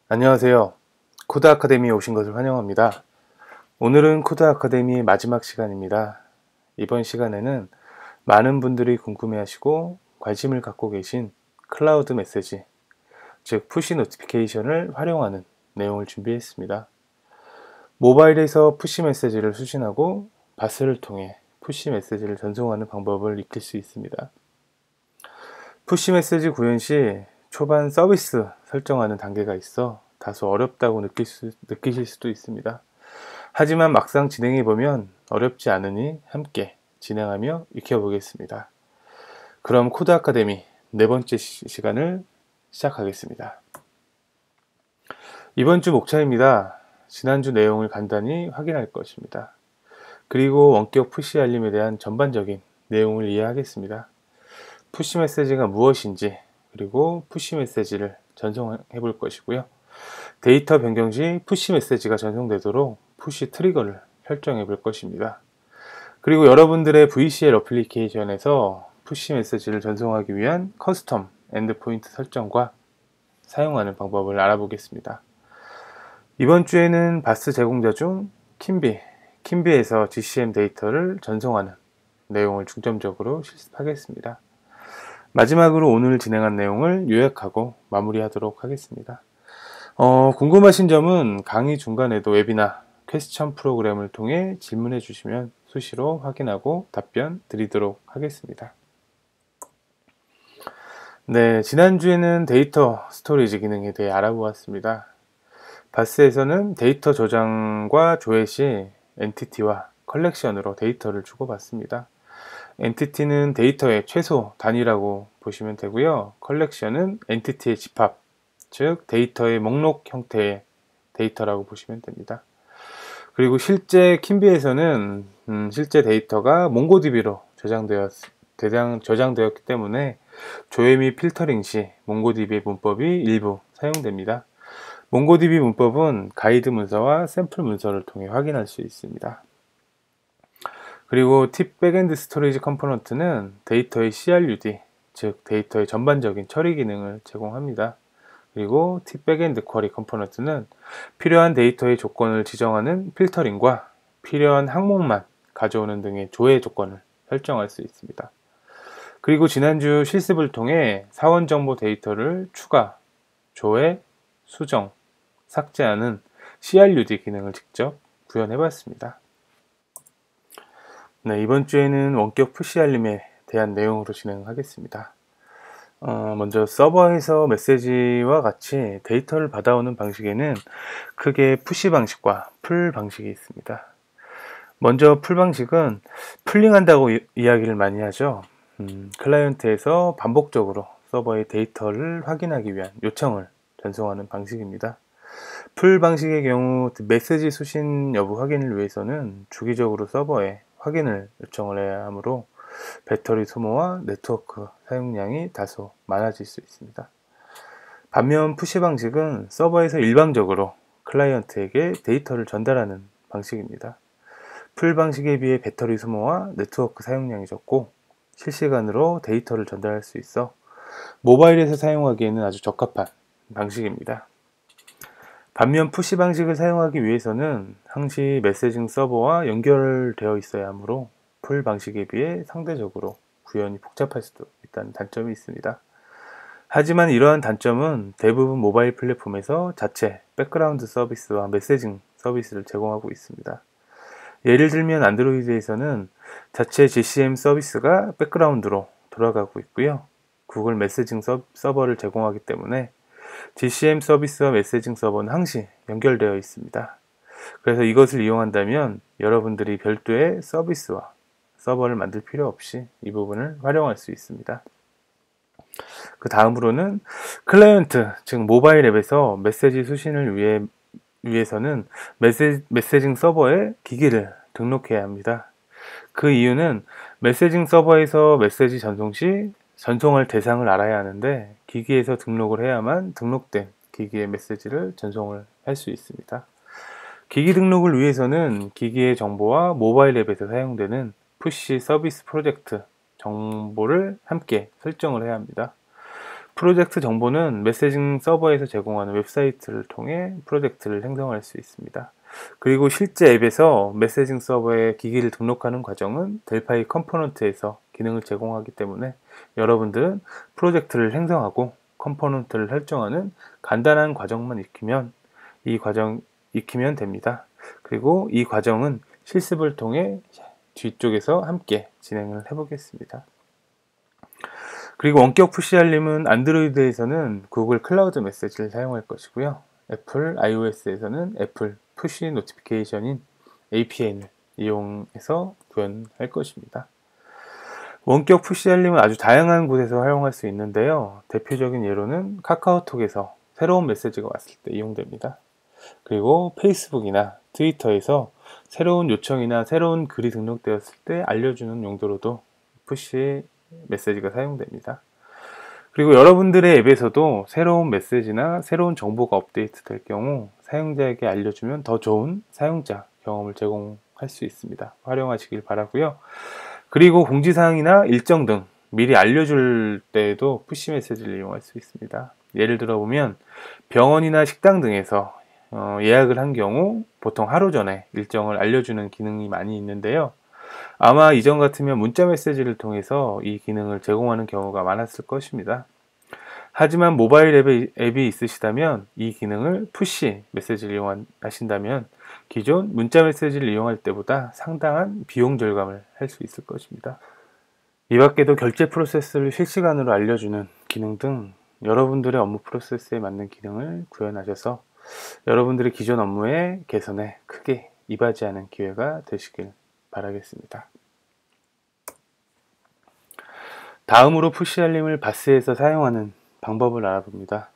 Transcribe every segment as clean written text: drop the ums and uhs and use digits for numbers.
안녕하세요. 코드 아카데미에 오신 것을 환영합니다. 오늘은 코드 아카데미의 마지막 시간입니다. 이번 시간에는 많은 분들이 궁금해하시고 관심을 갖고 계신 클라우드 메시지, 즉 푸시 노티피케이션을 활용하는 내용을 준비했습니다. 모바일에서 푸시 메시지를 수신하고 바스를 통해 푸시 메시지를 전송하는 방법을 익힐 수 있습니다. 푸시 메시지 구현 시 초반 서비스 설정하는 단계가 있어 다소 어렵다고 느끼실 수도 있습니다. 하지만 막상 진행해보면 어렵지 않으니 함께 진행하며 익혀보겠습니다. 그럼 코드 아카데미 네 번째 시간을 시작하겠습니다. 이번 주 목차입니다. 지난주 내용을 간단히 확인할 것입니다. 그리고 원격 푸시 알림에 대한 전반적인 내용을 이해하겠습니다. 푸시 메시지가 무엇인지, 그리고 푸시 메시지를 전송해 볼 것이고요. 데이터 변경 시 푸시 메시지가 전송되도록 푸시 트리거를 설정해 볼 것입니다. 그리고 여러분들의 VCL 어플리케이션에서 푸시 메시지를 전송하기 위한 커스텀 엔드포인트 설정과 사용하는 방법을 알아보겠습니다. 이번 주에는 바스 제공자 중 킨비에서 GCM 데이터를 전송하는 내용을 중점적으로 실습하겠습니다. 마지막으로 오늘 진행한 내용을 요약하고 마무리하도록 하겠습니다. 궁금하신 점은 강의 중간에도 웨비나 퀘스천 프로그램을 통해 질문해 주시면 수시로 확인하고 답변 드리도록 하겠습니다. 네, 지난주에는 데이터 스토리지 기능에 대해 알아보았습니다. 바스에서는 데이터 저장과 조회 시 엔티티와 컬렉션으로 데이터를 주고받습니다. 엔티티는 데이터의 최소 단위라고 보시면 되고요. 컬렉션은 엔티티의 집합, 즉 데이터의 목록 형태의 데이터라고 보시면 됩니다. 그리고 실제 킨비에서는 실제 데이터가 몽고디비로 저장되었기 때문에 조회 및 필터링 시 몽고디비의 문법이 일부 사용됩니다. 몽고디비 문법은 가이드 문서와 샘플 문서를 통해 확인할 수 있습니다. 그리고 팁 백엔드 스토리지 컴포넌트는 데이터의 CRUD, 즉 데이터의 전반적인 처리 기능을 제공합니다. 그리고 팁 백엔드 쿼리 컴포넌트는 필요한 데이터의 조건을 지정하는 필터링과 필요한 항목만 가져오는 등의 조회 조건을 설정할 수 있습니다. 그리고 지난주 실습을 통해 사원 정보 데이터를 추가, 조회, 수정, 삭제하는 CRUD 기능을 직접 구현해 봤습니다. 네, 이번 주에는 원격 푸시 알림에 대한 내용으로 진행하겠습니다. 먼저 서버에서 메시지와 같이 데이터를 받아오는 방식에는 크게 푸시 방식과 풀 방식이 있습니다. 먼저 풀 방식은 풀링한다고 이야기를 많이 하죠. 클라이언트에서 반복적으로 서버의 데이터를 확인하기 위한 요청을 전송하는 방식입니다. 풀 방식의 경우 메시지 수신 여부 확인을 위해서는 주기적으로 서버에 확인을 요청을 해야 하므로 배터리 소모와 네트워크 사용량이 다소 많아질 수 있습니다. 반면 푸시 방식은 서버에서 일방적으로 클라이언트에게 데이터를 전달하는 방식입니다. 풀 방식에 비해 배터리 소모와 네트워크 사용량이 적고 실시간으로 데이터를 전달할 수 있어 모바일에서 사용하기에는 아주 적합한 방식입니다. 반면 푸시 방식을 사용하기 위해서는 항시 메시징 서버와 연결되어 있어야 하므로 풀 방식에 비해 상대적으로 구현이 복잡할 수도 있다는 단점이 있습니다. 하지만 이러한 단점은 대부분 모바일 플랫폼에서 자체 백그라운드 서비스와 메시징 서비스를 제공하고 있습니다. 예를 들면 안드로이드에서는 자체 GCM 서비스가 백그라운드로 돌아가고 있고요. 구글 메시징 서버를 제공하기 때문에 GCM 서비스와 메시징 서버는 항시 연결되어 있습니다. 그래서 이것을 이용한다면 여러분들이 별도의 서비스와 서버를 만들 필요 없이 이 부분을 활용할 수 있습니다. 그 다음으로는 클라이언트, 즉 모바일 앱에서 메시지 수신을 위해서는 메시징 서버에 기기를 등록해야 합니다. 그 이유는 메시징 서버에서 메시지 전송 시 전송할 대상을 알아야 하는데 기기에서 등록을 해야만 등록된 기기의 메시지를 전송을 할 수 있습니다. 기기 등록을 위해서는 기기의 정보와 모바일 앱에서 사용되는 푸시 서비스 프로젝트 정보를 함께 설정을 해야 합니다. 프로젝트 정보는 메시징 서버에서 제공하는 웹사이트를 통해 프로젝트를 생성할 수 있습니다. 그리고 실제 앱에서 메시징 서버에 기기를 등록하는 과정은 델파이 컴포넌트에서 기능을 제공하기 때문에 여러분들은 프로젝트를 생성하고 컴포넌트를 설정하는 간단한 과정만 익히면 됩니다. 그리고 이 과정은 실습을 통해 뒤쪽에서 함께 진행을 해보겠습니다. 그리고 원격 푸시 알림은 안드로이드에서는 구글 클라우드 메시지를 사용할 것이고요. 애플 iOS에서는 애플 푸시 노티피케이션인 APN을 이용해서 구현할 것입니다. 원격 푸시 알림은 아주 다양한 곳에서 사용할 수 있는데요. 대표적인 예로는 카카오톡에서 새로운 메시지가 왔을 때 이용됩니다. 그리고 페이스북이나 트위터에서 새로운 요청이나 새로운 글이 등록되었을 때 알려주는 용도로도 푸시 메시지가 사용됩니다. 그리고 여러분들의 앱에서도 새로운 메시지나 새로운 정보가 업데이트 될 경우 사용자에게 알려주면 더 좋은 사용자 경험을 제공할 수 있습니다. 활용하시길 바라고요. 그리고 공지사항이나 일정 등 미리 알려줄 때에도 푸시 메시지를 이용할 수 있습니다. 예를 들어 보면 병원이나 식당 등에서 예약을 한 경우 보통 하루 전에 일정을 알려주는 기능이 많이 있는데요. 아마 이전 같으면 문자 메시지를 통해서 이 기능을 제공하는 경우가 많았을 것입니다. 하지만 모바일 앱이 있으시다면 이 기능을 푸시 메시지를 이용하신다면 기존 문자 메시지를 이용할 때보다 상당한 비용 절감을 할 수 있을 것입니다. 이 밖에도 결제 프로세스를 실시간으로 알려주는 기능 등 여러분들의 업무 프로세스에 맞는 기능을 구현하셔서 여러분들의 기존 업무의 개선에 크게 이바지하는 기회가 되시길 바라겠습니다. 다음으로 푸시 알림을 바스에서 사용하는 방법을 알아봅니다.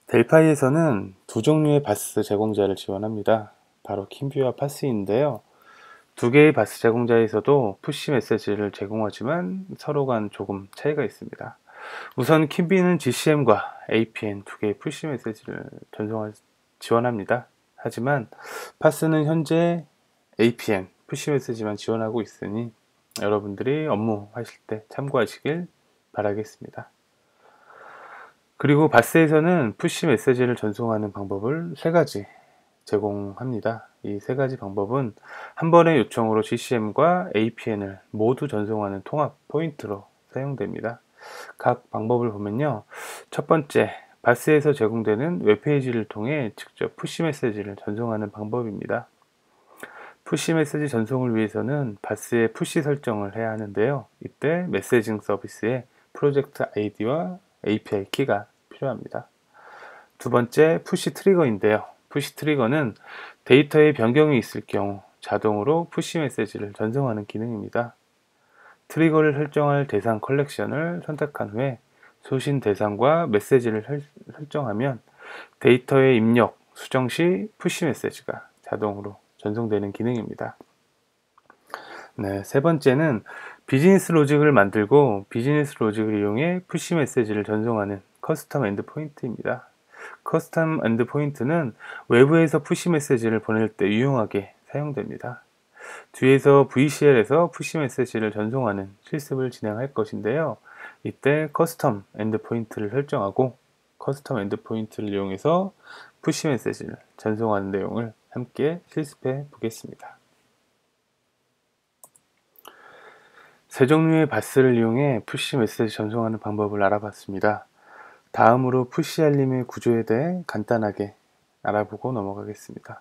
델파이에서는 두 종류의 바스 제공자를 지원합니다. 바로 킴뷰와 파스인데요. 두 개의 바스 제공자에서도 푸시 메시지를 제공하지만 서로 간 조금 차이가 있습니다. 우선 킴비는 GCM과 APN 두 개의 푸시 메시지를 지원합니다. 하지만 파스는 현재 APN 푸시 메시지만 지원하고 있으니 여러분들이 업무 하실 때 참고하시길 바라겠습니다. 그리고 바스에서는 푸시 메시지를 전송하는 방법을 세 가지 제공합니다. 이 세 가지 방법은 한 번의 요청으로 GCM과 APN을 모두 전송하는 통합 포인트로 사용됩니다. 각 방법을 보면요. 첫 번째, 바스에서 제공되는 웹페이지를 통해 직접 푸시 메시지를 전송하는 방법입니다. 푸시 메시지 전송을 위해서는 바스의 푸시 설정을 해야 하는데요. 이때 메시징 서비스의 프로젝트 아이디와 API 키가 필요합니다. 두 번째, 푸시 트리거인데요. 푸시 트리거는 데이터의 변경이 있을 경우 자동으로 푸시 메시지를 전송하는 기능입니다. 트리거를 설정할 대상 컬렉션을 선택한 후에 소신 대상과 메시지를 설정하면 데이터의 입력, 수정 시 푸시 메시지가 자동으로 전송되는 기능입니다. 네, 세 번째는 비즈니스 로직을 만들고 비즈니스 로직을 이용해 푸시 메시지를 전송하는 커스텀 엔드포인트입니다. 커스텀 엔드포인트는 외부에서 푸시 메시지를 보낼 때 유용하게 사용됩니다. 뒤에서 VCL에서 푸시 메시지를 전송하는 실습을 진행할 것인데요. 이때 커스텀 엔드포인트를 설정하고 커스텀 엔드포인트를 이용해서 푸시 메시지를 전송하는 내용을 함께 실습해 보겠습니다. 세 종류의 바스를 이용해 푸시 메시지 전송하는 방법을 알아봤습니다. 다음으로 푸시 알림의 구조에 대해 간단하게 알아보고 넘어가겠습니다.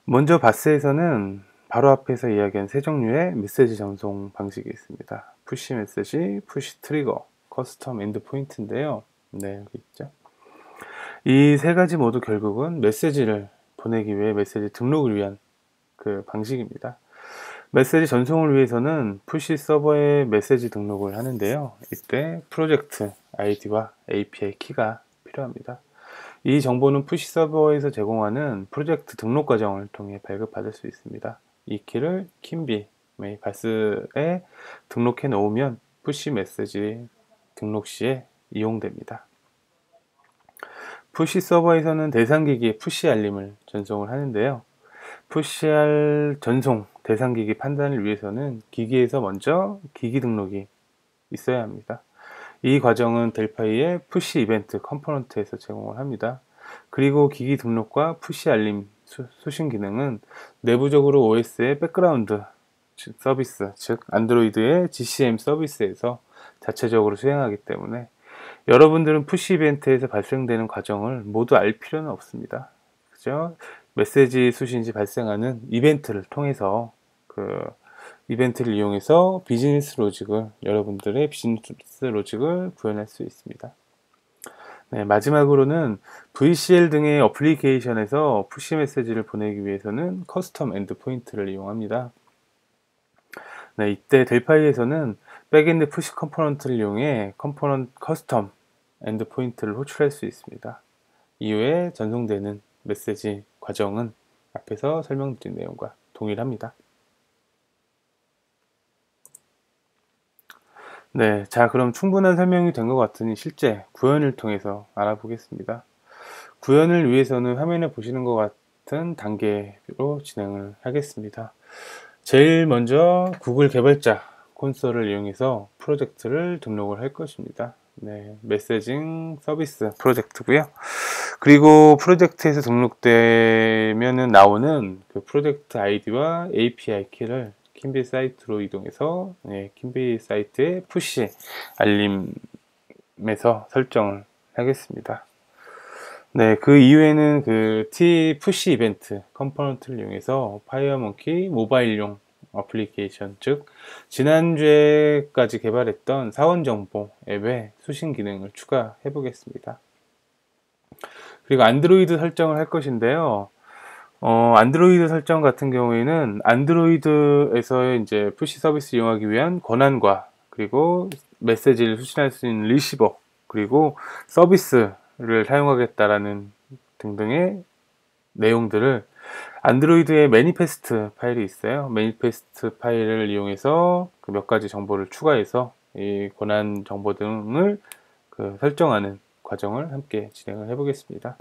먼저 바스에서는 바로 앞에서 이야기한 세 종류의 메시지 전송 방식이 있습니다. 푸시 메시지, 푸시 트리거, 커스텀 엔드 포인트인데요. 네, 여기 있죠. 이 세 가지 모두 결국은 메시지를 보내기 위해 메시지 등록을 위한 그 방식입니다. 메시지 전송을 위해서는 푸시 서버에 메시지 등록을 하는데요. 이때 프로젝트 아이디와 API 키가 필요합니다. 이 정보는 푸시 서버에서 제공하는 프로젝트 등록 과정을 통해 발급받을 수 있습니다. 이 키를 킴비 바스에 등록해 놓으면 푸시 메시지 등록 시에 이용됩니다. 푸시 서버에서는 대상 기기에 푸시 알림을 전송을 하는데요. 푸시알 전송 대상 기기 판단을 위해서는 기기에서 먼저 기기 등록이 있어야 합니다. 이 과정은 델파이의 푸시 이벤트 컴포넌트에서 제공을 합니다. 그리고 기기 등록과 푸시 알림 수신 기능은 내부적으로 OS의 백그라운드 서비스, 즉 안드로이드의 GCM 서비스에서 자체적으로 수행하기 때문에 여러분들은 푸시 이벤트에서 발생되는 과정을 모두 알 필요는 없습니다. 그죠? 메시지 수신 시 발생하는 이벤트를 통해서 그 이벤트를 이용해서 비즈니스 로직을 여러분들의 비즈니스 로직을 구현할 수 있습니다. 네, 마지막으로는 VCL 등의 어플리케이션에서 푸시 메시지를 보내기 위해서는 커스텀 엔드 포인트를 이용합니다. 네, 이때 델파이에서는 백엔드 푸시 컴포넌트를 이용해 컴포넌트 커스텀 엔드 포인트를 호출할 수 있습니다. 이후에 전송되는 메시지 과정은 앞에서 설명드린 내용과 동일합니다. 네, 자, 그럼 충분한 설명이 된 것 같으니 실제 구현을 통해서 알아보겠습니다. 구현을 위해서는 화면에 보시는 것 같은 단계로 진행을 하겠습니다. 제일 먼저 구글 개발자 콘솔을 이용해서 프로젝트를 등록을 할 것입니다. 네, 메시징 서비스 프로젝트고요. 그리고 프로젝트에서 등록되면 나오는 그 프로젝트 아이디와 API 키를 킨비 사이트로 이동해서 킨비 사이트의 푸시 알림에서 설정을 하겠습니다. 네, 그 이후에는 그 T 푸시 이벤트 컴포넌트를 이용해서 파이어몽키 모바일용 어플리케이션, 즉 지난주에까지 개발했던 사원정보 앱의 수신 기능을 추가해 보겠습니다. 그리고 안드로이드 설정을 할 것인데요. 안드로이드 설정 같은 경우에는 안드로이드에서의 이제 푸시 서비스 이용하기 위한 권한과 그리고 메시지를 수신할 수 있는 리시버 그리고 서비스를 사용하겠다라는 등등의 내용들을 안드로이드에 매니페스트 파일이 있어요. 매니페스트 파일을 이용해서 그 몇 가지 정보를 추가해서 이 권한 정보 등을 그 설정하는 과정을 함께 진행을 해 보겠습니다.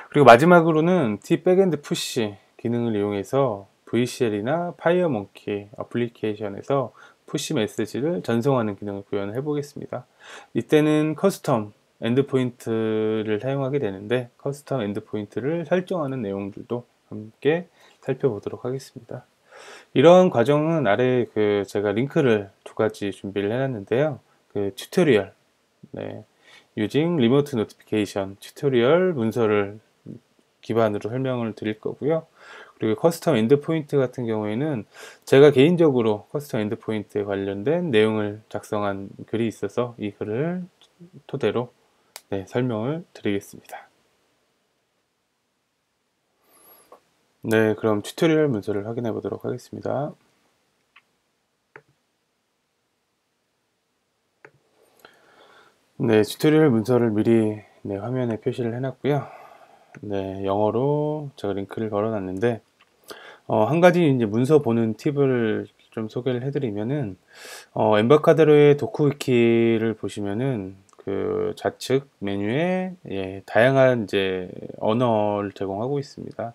그리고 마지막으로는 T 백엔드 푸시 기능을 이용해서 VCL이나 파이어몽키 어플리케이션에서 푸시 메시지를 전송하는 기능을 구현을 해 보겠습니다. 이때는 커스텀 엔드포인트를 사용하게 되는데 커스텀 엔드포인트를 설정하는 내용들도 함께 살펴보도록 하겠습니다. 이런 과정은 아래 그 제가 링크를 두 가지 준비를 해놨는데요. 그 튜토리얼, 네, using remote notification 튜토리얼 문서를 기반으로 설명을 드릴 거고요. 그리고 커스텀 엔드포인트 같은 경우에는 제가 개인적으로 커스텀 엔드포인트에 관련된 내용을 작성한 글이 있어서 이 글을 토대로 설명을 드리겠습니다. 네, 그럼 튜토리얼 문서를 확인해 보도록 하겠습니다. 네, 튜토리얼 문서를 미리 화면에 표시를 해놨고요. 네, 영어로 제가 링크를 걸어놨는데 한 가지 이제 문서 보는 팁을 좀 소개를 해드리면은 엠바카드로의 도쿠위키를 보시면은 그 좌측 메뉴에 다양한 이제 언어를 제공하고 있습니다.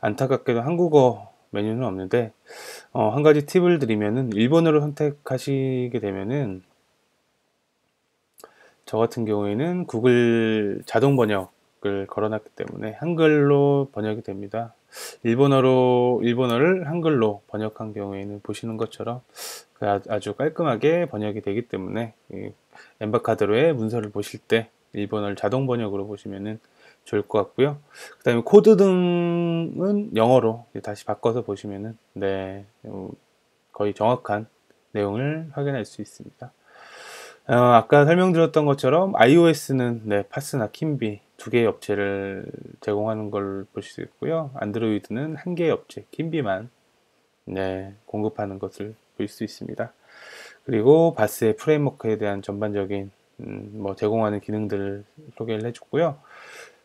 안타깝게도 한국어 메뉴는 없는데 한 가지 팁을 드리면은 일본어를 선택하시게 되면은 저 같은 경우에는 구글 자동 번역을 걸어놨기 때문에 한글로 번역이 됩니다. 일본어를 한글로 번역한 경우에는 보시는 것처럼 아주 깔끔하게 번역이 되기 때문에 엠바카드로의 문서를 보실 때 일본어를 자동 번역으로 보시면 좋을 것 같고요. 그 다음에 코드 등은 영어로 다시 바꿔서 보시면 거의 정확한 내용을 확인할 수 있습니다. 아까 설명드렸던 것처럼 iOS는 파스나 킨비 두 개의 업체를 제공하는 걸 보실 수 있고요. 안드로이드는 한 개의 업체 킨비만 공급하는 것을 볼 수 있습니다. 그리고 바스의 프레임워크에 대한 전반적인 제공하는 기능들을 소개를 해줬고요.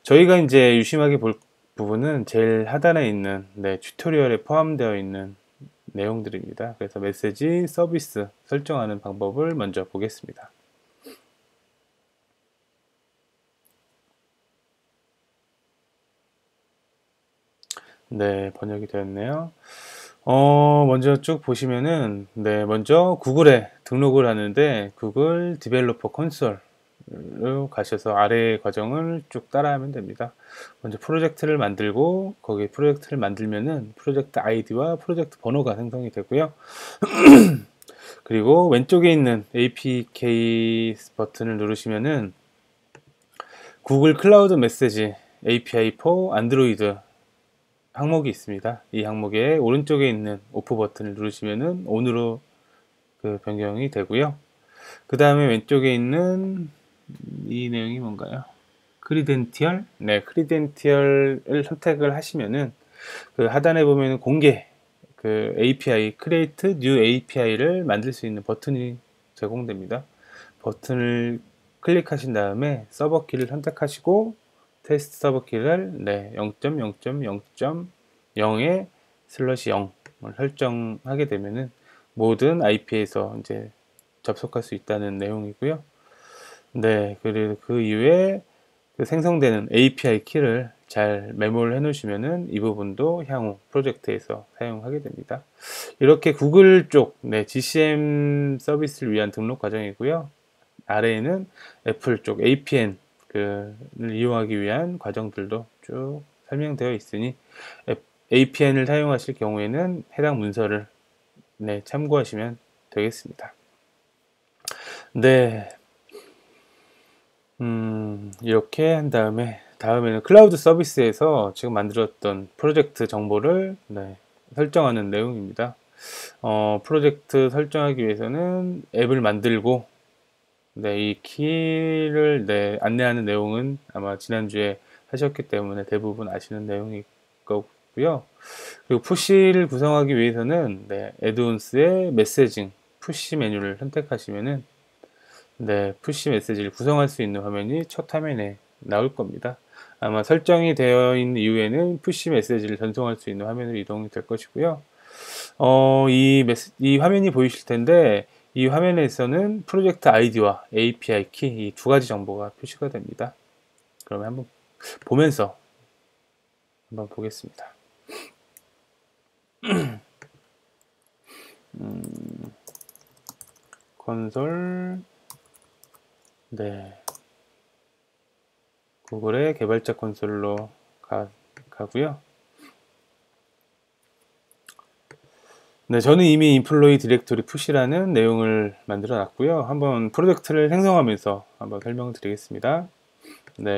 저희가 이제 유심하게 볼 부분은 제일 하단에 있는 튜토리얼에 포함되어 있는 내용들입니다. 그래서 메시지 서비스 설정하는 방법을 먼저 보겠습니다. 네, 번역이 되었네요. 먼저 쭉 보시면은, 네, 먼저 구글에 등록을 하는데, 구글 디벨로퍼 콘솔로 가셔서 아래 과정을 쭉 따라하면 됩니다. 먼저 프로젝트를 만들고, 거기에 프로젝트를 만들면은 프로젝트 아이디와 프로젝트 번호가 생성이 되고요. 그리고 왼쪽에 있는 APK 버튼을 누르시면은, 구글 클라우드 메시지 API for 안드로이드 항목이 있습니다. 이 항목의 오른쪽에 있는 오프 버튼을 누르시면은 온으로 변경이 되고요. 그 다음에 왼쪽에 있는 이 내용이 뭔가요? 크리덴티얼? 네, 크리덴티얼을 선택을 하시면은 하단에 보면은 공개 API, Create New API를 만들 수 있는 버튼이 제공됩니다. 버튼을 클릭하신 다음에 서버 키를 선택하시고 테스트 서버 키를 0.0.0.0에 슬러시 0을 설정하게 되면은 모든 IP에서 이제 접속할 수 있다는 내용이고요. 네, 그리고 그 이후에 생성되는 API 키를 잘 메모를 해 놓으시면은 이 부분도 향후 프로젝트에서 사용하게 됩니다. 이렇게 구글 쪽 GCM 서비스를 위한 등록 과정이고요. 아래에는 애플 쪽 APN을 이용하기 위한 과정들도 쭉 설명되어 있으니 APN을 사용하실 경우에는 해당 문서를 참고하시면 되겠습니다. 네, 이렇게 한 다음에는 클라우드 서비스에서 지금 만들었던 프로젝트 정보를 설정하는 내용입니다. 프로젝트 설정하기 위해서는 앱을 만들고 이 키를 안내하는 내용은 아마 지난주에 하셨기 때문에 대부분 아시는 내용일 거고요. 그리고 푸시를 구성하기 위해서는 애드온스의 메시징 푸시 메뉴를 선택하시면은 푸시 메시지를 구성할 수 있는 화면이 첫 화면에 나올 겁니다. 아마 설정이 되어 있는 이후에는 푸시 메시지를 전송할 수 있는 화면으로 이동이 될 것이고요. 이 화면이 보이실 텐데 이 화면에서는 프로젝트 아이디와 API 키 이 두 가지 정보가 표시가 됩니다. 그러면 한번 보면서 한번 보겠습니다. 콘솔 구글의 개발자 콘솔로 가고요. 저는 이미 인플로이 디렉토리 푸시라는 내용을 만들어 놨고요. 한번 프로젝트를 생성하면서 한번 설명을 드리겠습니다.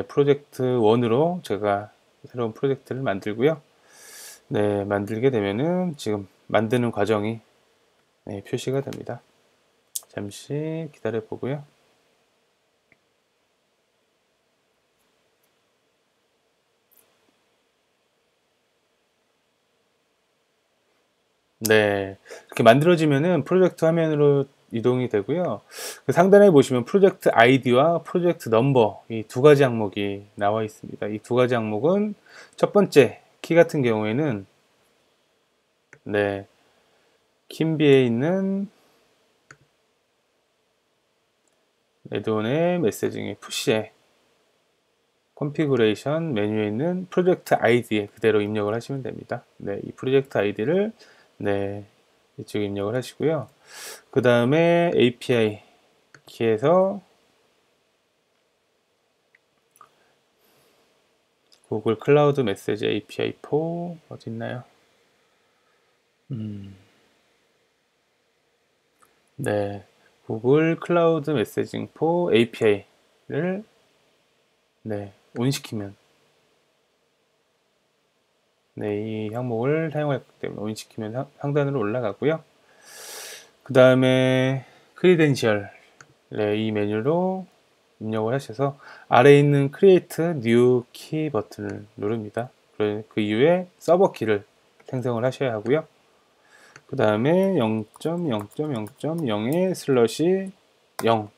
프로젝트 1으로 제가 새로운 프로젝트를 만들고요. 만들게 되면은 지금 만드는 과정이 표시가 됩니다. 잠시 기다려 보고요. 이렇게 만들어지면은 프로젝트 화면으로 이동이 되고요. 상단에 보시면 프로젝트 아이디와 프로젝트 넘버 이 두 가지 항목이 나와 있습니다. 이 두 가지 항목은 첫 번째 키 같은 경우에는 킴비에 있는 애드온의 메시징의 푸시에 컨피그레이션 메뉴에 있는 프로젝트 아이디에 그대로 입력을 하시면 됩니다. 이 프로젝트 아이디를 이쪽에 입력을 하시고요. 그 다음에 API 키에서 구글 클라우드 메시지 API 4 어디 있나요? 구글 클라우드 메시징 4 API를 온시키면 이 항목을 사용했기 때문에 온시키면 상단으로 올라가고요. 그 다음에 크리덴셜 이 메뉴로 입력을 하셔서 아래에 있는 Create New Key 버튼을 누릅니다. 그 이후에 서버 키를 생성을 하셔야 하고요. 그 다음에 0.0.0.0의 슬러시 0을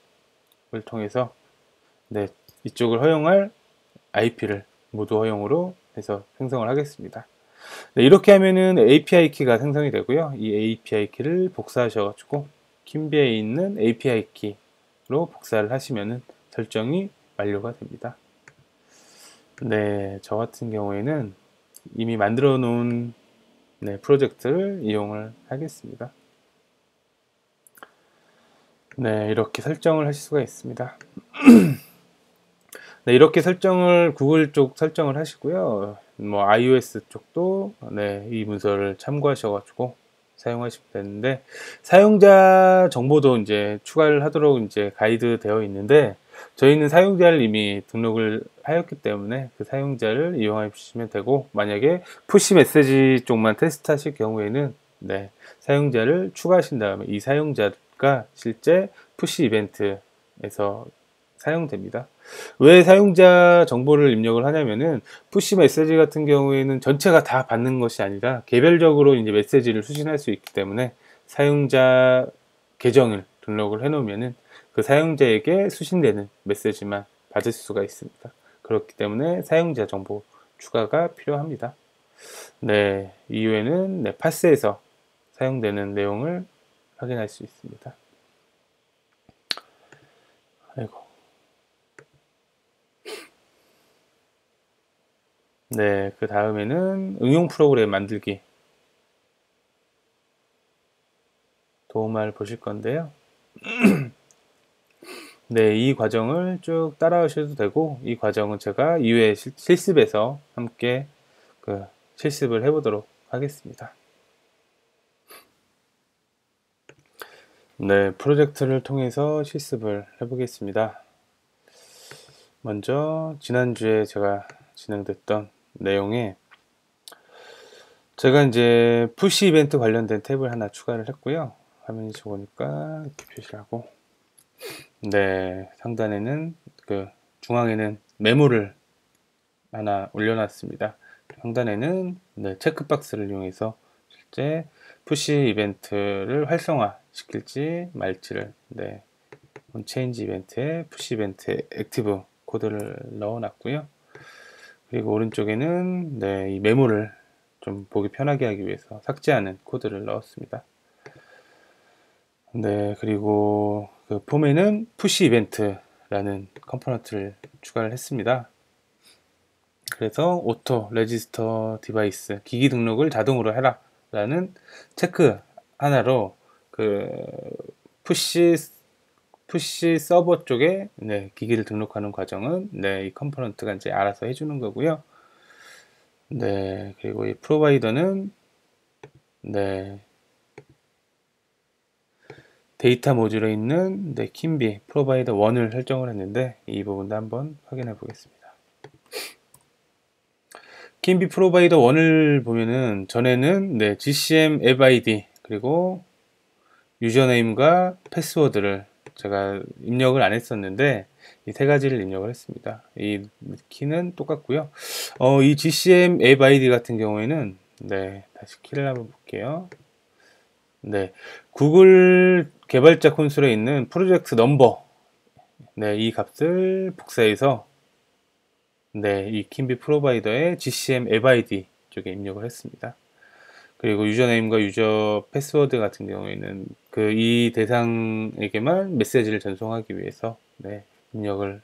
통해서 이쪽을 허용할 IP를 모두 허용으로 해서 생성을 하겠습니다. 이렇게 하면은 API 키가 생성이 되고요. 이 API 키를 복사하셔가지고 킴비에 있는 API 키로 복사를 하시면은 설정이 완료가 됩니다. 저 같은 경우에는 이미 만들어 놓은 네, 프로젝트를 이용을 하겠습니다. 네, 이렇게 설정을 하실 수가 있습니다. 네, 이렇게 설정을 구글 쪽 설정을 하시고요. 뭐 iOS 쪽도 네, 이 문서를 참고하셔가지고 사용하시면 되는데, 사용자 정보도 이제 추가를 하도록 이제 가이드 되어 있는데, 저희는 사용자를 이미 등록을 하였기 때문에 그 사용자를 이용해 주시면 되고, 만약에 푸시 메시지 쪽만 테스트 하실 경우에는 네, 사용자를 추가하신 다음에 이 사용자가 실제 푸시 이벤트에서 사용됩니다. 왜 사용자 정보를 입력을 하냐면은, 푸시 메시지 같은 경우에는 전체가 다 받는 것이 아니라 개별적으로 이제 메시지를 수신할 수 있기 때문에, 사용자 계정을 등록을 해 놓으면은 그 사용자에게 수신되는 메시지만 받을 수가 있습니다. 그렇기 때문에 사용자 정보 추가가 필요합니다. 네, 이후에는 네, 파스에서 사용되는 내용을 확인할 수 있습니다. 아이고. 네, 그 다음에는 응용 프로그램 만들기 도움을 보실 건데요. 네, 이 과정을 쭉 따라오셔도 되고, 이 과정은 제가 이후에 실습에서 함께 그 실습을 해보도록 하겠습니다. 네, 프로젝트를 통해서 실습을 해보겠습니다. 먼저 지난주에 제가 진행됐던 내용에 제가 이제 푸시 이벤트 관련된 탭을 하나 추가를 했고요. 화면이 좋으니까 이렇게 표시를 하고, 네, 상단에는 그 중앙에는 메모를 하나 올려놨습니다. 상단에는 네, 체크박스를 이용해서 실제 푸시 이벤트를 활성화 시킬지 말지를 네, 체인지 이벤트에 푸시 이벤트 액티브 코드를 넣어놨고요. 그리고 오른쪽에는 네, 이 메모를 좀 보기 편하게 하기 위해서 삭제하는 코드를 넣었습니다. 네, 그리고 그 폼에는 푸시 이벤트라는 컴포넌트를 추가를 했습니다. 그래서 오토 레지스터 디바이스 기기 등록을 자동으로 해라 라는 체크 하나로 그 푸시 서버 쪽에 네, 기기를 등록하는 과정은 네, 이 컴포넌트가 이제 알아서 해주는 거고요. 네, 그리고 이 프로바이더는 네, 데이터 모듈에 있는 네, 킴비 프로바이더 1을 설정을 했는데, 이 부분도 한번 확인해 보겠습니다. 킴비 프로바이더 1을 보면은 전에는 네, GCM 앱 아이디 그리고 유저네임과 패스워드를 제가 입력을 안 했었는데, 이 세 가지를 입력을 했습니다. 이 키는 똑같고요. 이 GCM 앱 아이디 같은 경우에는 네, 다시 키를 한번 볼게요. 네, 구글 개발자 콘솔에 있는 프로젝트 넘버 네, 이 값을 복사해서 네, 이 킴비 프로바이더의 GCM 앱 아이디 쪽에 입력을 했습니다. 그리고 유저네임과 유저 패스워드 같은 경우에는 그 이 대상에게만 메시지를 전송하기 위해서 네, 입력을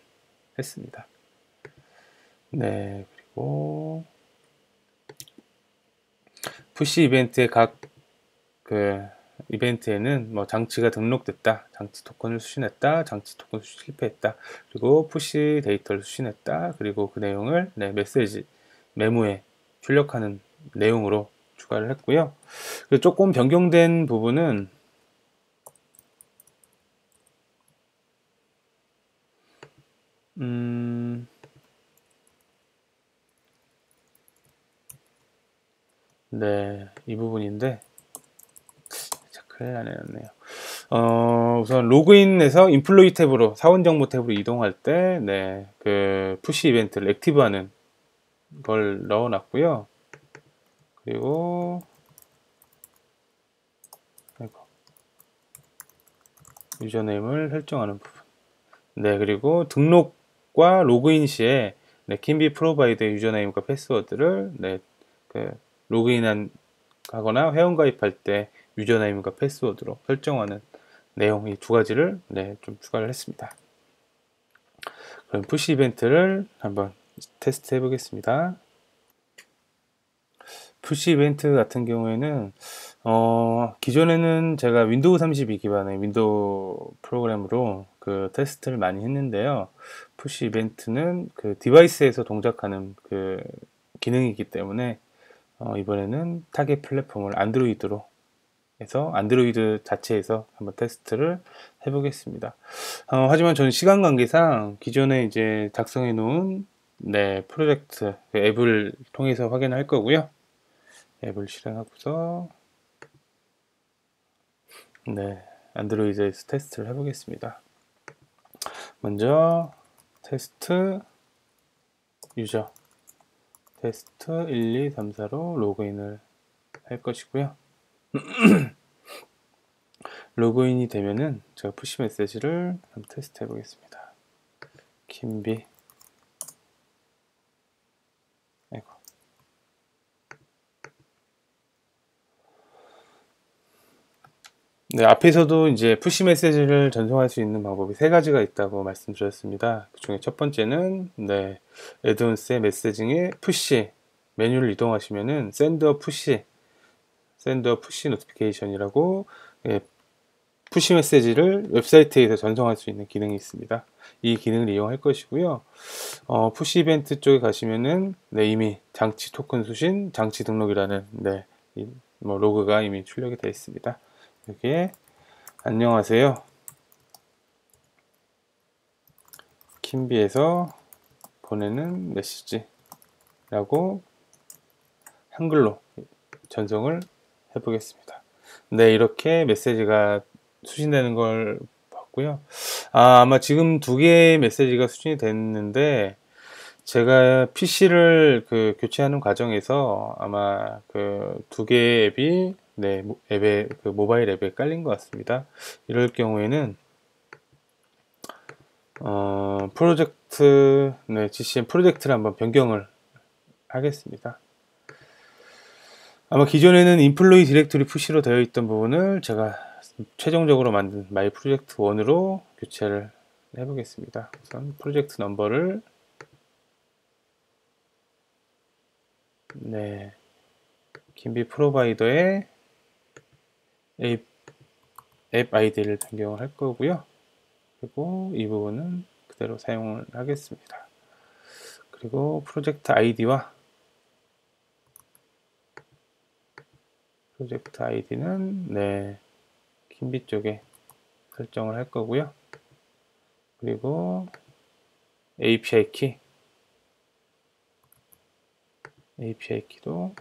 했습니다. 네, 그리고 푸시 이벤트의 각 그 이벤트에는 뭐 장치가 등록됐다, 장치 토큰을 수신했다, 장치 토큰 실패했다, 그리고 푸시 데이터를 수신했다, 그리고 그 내용을 네, 메시지 메모에 출력하는 내용으로 추가를 했고요. 조금 변경된 부분은 네, 이 부분인데 큰일 나네요. 우선 로그인에서 인플로이 탭으로 사원 정보 탭으로 이동할 때, 네, 그 푸시 이벤트를 액티브하는 걸 넣어놨고요. 그리고 유저네임을 설정하는 부분. 네, 그리고 등록과 로그인 시에 네, 킴비 프로바이더의 유저네임과 패스워드를 네, 그 로그인한 하거나 회원가입할 때 유저네임과 패스워드로 설정하는 내용 이 두 가지를 네, 좀 추가를 했습니다. 그럼 푸시 이벤트를 한번 테스트 해 보겠습니다. 푸시 이벤트 같은 경우에는 기존에는 제가 윈도우 32 기반의 윈도우 프로그램으로 그 테스트를 많이 했는데요. 푸시 이벤트는 그 디바이스에서 동작하는 그 기능이기 때문에 이번에는 타겟 플랫폼을 안드로이드로 해서 안드로이드 자체에서 한번 테스트를 해보겠습니다. 하지만 저는 시간 관계상 기존에 이제 작성해 놓은 프로젝트 그 앱을 통해서 확인할 거고요. 앱을 실행하고서 안드로이드에서 테스트를 해보겠습니다. 먼저 테스트 유저 테스트 1, 2, 3, 4로 로그인을 할 것이고요. 로그인이 되면은 제가 푸시 메시지를 한번 테스트 해보겠습니다. 김비 아이고. 네, 앞에서도 이제 푸시 메시지를 전송할 수 있는 방법이 세 가지가 있다고 말씀드렸습니다. 그 중에 첫 번째는 애드온스의 메시징에 푸시 메뉴를 이동하시면은 샌드 푸시 노티피케이션이라고 푸시 메시지를 웹사이트에서 전송할 수 있는 기능이 있습니다. 이 기능을 이용할 것이고요. 푸시 이벤트 쪽에 가시면은 이미 장치 토큰 수신, 장치 등록이라는 로그가 이미 출력이 되어 있습니다. 여기에 안녕하세요. 킴비에서 보내는 메시지라고 한글로 전송을 해보겠습니다. 이렇게 메시지가 수신되는 걸 봤고요. 아마 지금 두 개의 메시지가 수신이 됐는데 제가 PC를 교체하는 과정에서 아마 그 두 개의 앱이 앱에 모바일 앱에 깔린 것 같습니다. 이럴 경우에는 프로젝트 GCM 프로젝트를 한번 변경을 하겠습니다. 아마 기존에는 인플로이 디렉토리 푸시로 되어 있던 부분을 제가 최종적으로 만든 마이 프로젝트 1으로 교체를 해보겠습니다. 우선 프로젝트 넘버를 김비 프로바이더의 앱 아이디를 변경을 할 거고요. 그리고 이 부분은 그대로 사용을 하겠습니다. 그리고 프로젝트 아이디와 프로젝트 아이디는 김비 쪽에 설정을 할 거고요. 그리고 API 키도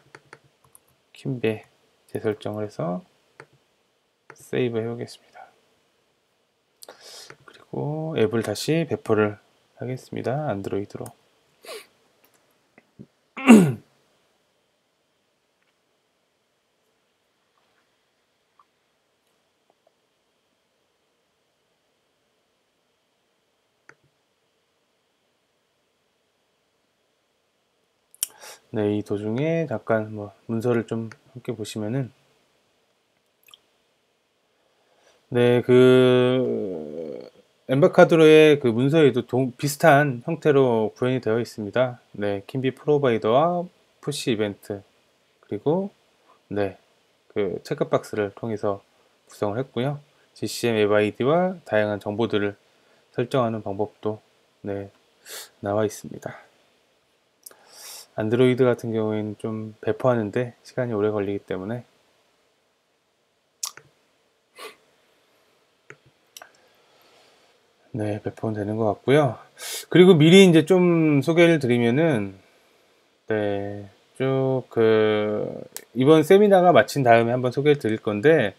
김비에 재설정을 해서 세이브 해보겠습니다. 그리고 앱을 다시 배포를 하겠습니다. 안드로이드로. 이 도중에 잠깐 문서를 좀 함께 보시면은 엠바카드로의 그 문서에도 비슷한 형태로 구현이 되어 있습니다. 김비 프로바이더와 푸시 이벤트 그리고 그 체크박스를 통해서 구성을 했고요. GCM 앱 아이디와 다양한 정보들을 설정하는 방법도 나와 있습니다. 안드로이드 같은 경우에는 좀 배포하는데 시간이 오래 걸리기 때문에 배포는 되는 것 같고요. 그리고 미리 이제 좀 소개를 드리면은 쭉 이번 세미나가 마친 다음에 한번 소개를 드릴 건데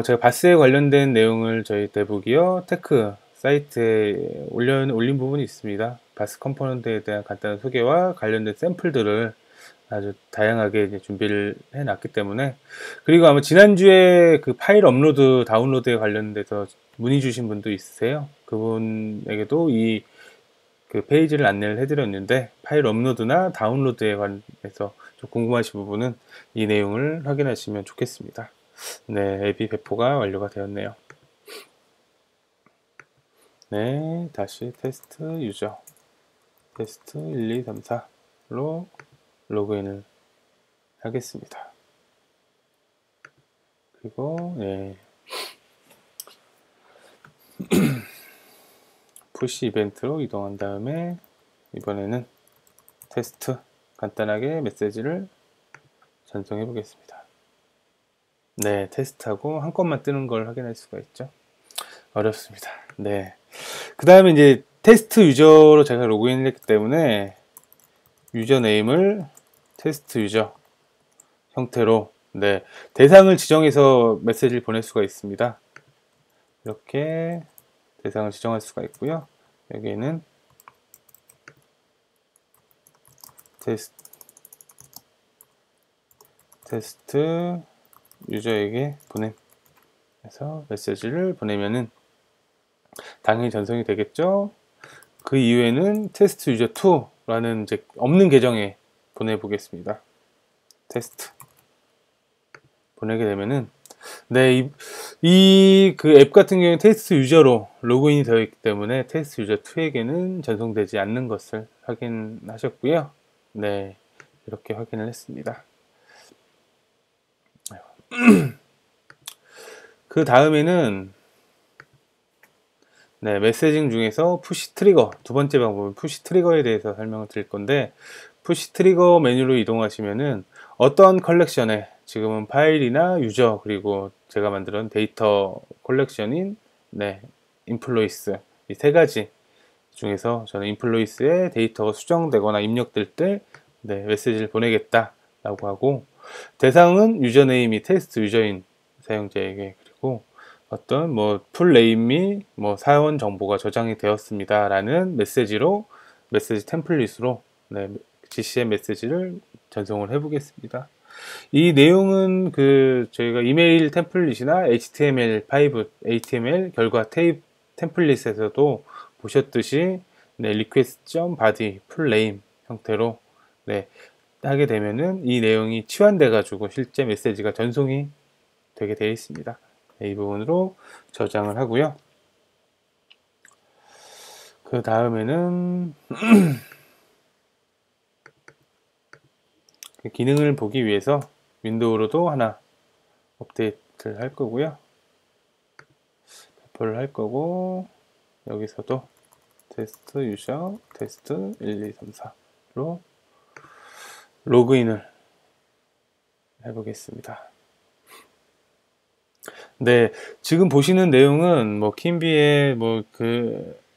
제가 바스에 관련된 내용을 저희 데브기어 테크 사이트에 올린 부분이 있습니다. 바스 컴포넌트에 대한 간단한 소개와 관련된 샘플들을 아주 다양하게 이제 준비를 해놨기 때문에 그리고 아마 지난주에 그 파일 업로드 다운로드에 관련돼서 문의 주신 분도 있으세요. 그분에게도 그 페이지를 안내를 해드렸는데 파일 업로드나 다운로드에 관해서 좀 궁금하신 부분은 이 내용을 확인하시면 좋겠습니다. 앱이 배포가 완료가 되었네요. 다시 테스트 유저 테스트 1, 2, 3, 4로 로그인을 하겠습니다. 그리고 푸시 이벤트로 이동한 다음에 이번에는 테스트 간단하게 메시지를 전송해 보겠습니다. 네, 테스트하고 한 건만 뜨는 걸 확인할 수가 있죠. 어렵습니다. 네. 그 다음에 이제 테스트 유저로 제가 로그인을 했기 때문에 유저네임을 테스트 유저 형태로 대상을 지정해서 메시지를 보낼 수가 있습니다. 이렇게 대상을 지정할 수가 있고요. 여기에는 테스트 유저에게 보냄 해서 메시지를 보내면은 당연히 전송이 되겠죠. 그 이후에는 테스트 유저 2라는 이제 없는 계정에 보내보겠습니다. 테스트 보내게 되면은 이 그 앱 같은 경우에 테스트 유저로 로그인이 되어 있기 때문에 테스트 유저 2에게는 전송되지 않는 것을 확인하셨고요. 네, 이렇게 확인을 했습니다. 그 다음에는 메시징 중에서 푸시 트리거, 두 번째 방법은 푸시 트리거에 대해서 설명을 드릴 건데, 푸시 트리거 메뉴로 이동하시면은 어떤 컬렉션에 지금은 파일이나 유저 그리고 제가 만든 데이터 컬렉션인 인플로이스 이 세 가지 중에서 저는 인플로이스에 데이터가 수정되거나 입력될 때 메시지를 보내겠다 라고 하고, 대상은 유저네임이 테스트 유저인 사용자에게, 그리고 어떤 풀네임이 사원 정보가 저장이 되었습니다 라는 메시지로 메시지 템플릿으로 GCM 메시지를 전송을 해 보겠습니다. 이 내용은 저희가 이메일 템플릿이나 HTML5, HTML 결과 테이프 템플릿에서도 보셨듯이 request.body 풀네임 형태로 하게 되면은 이 내용이 치환돼 가지고 실제 메시지가 전송이 되게 되어 있습니다. 이 부분으로 저장을 하고요. 그 다음에는 기능을 보기 위해서 윈도우로도 하나 업데이트를 할 거고요. 배포를 할 거고, 여기서도 테스트 유저 테스트 1, 2, 3, 4로 로그인을 해보겠습니다. 지금 보시는 내용은 킨비의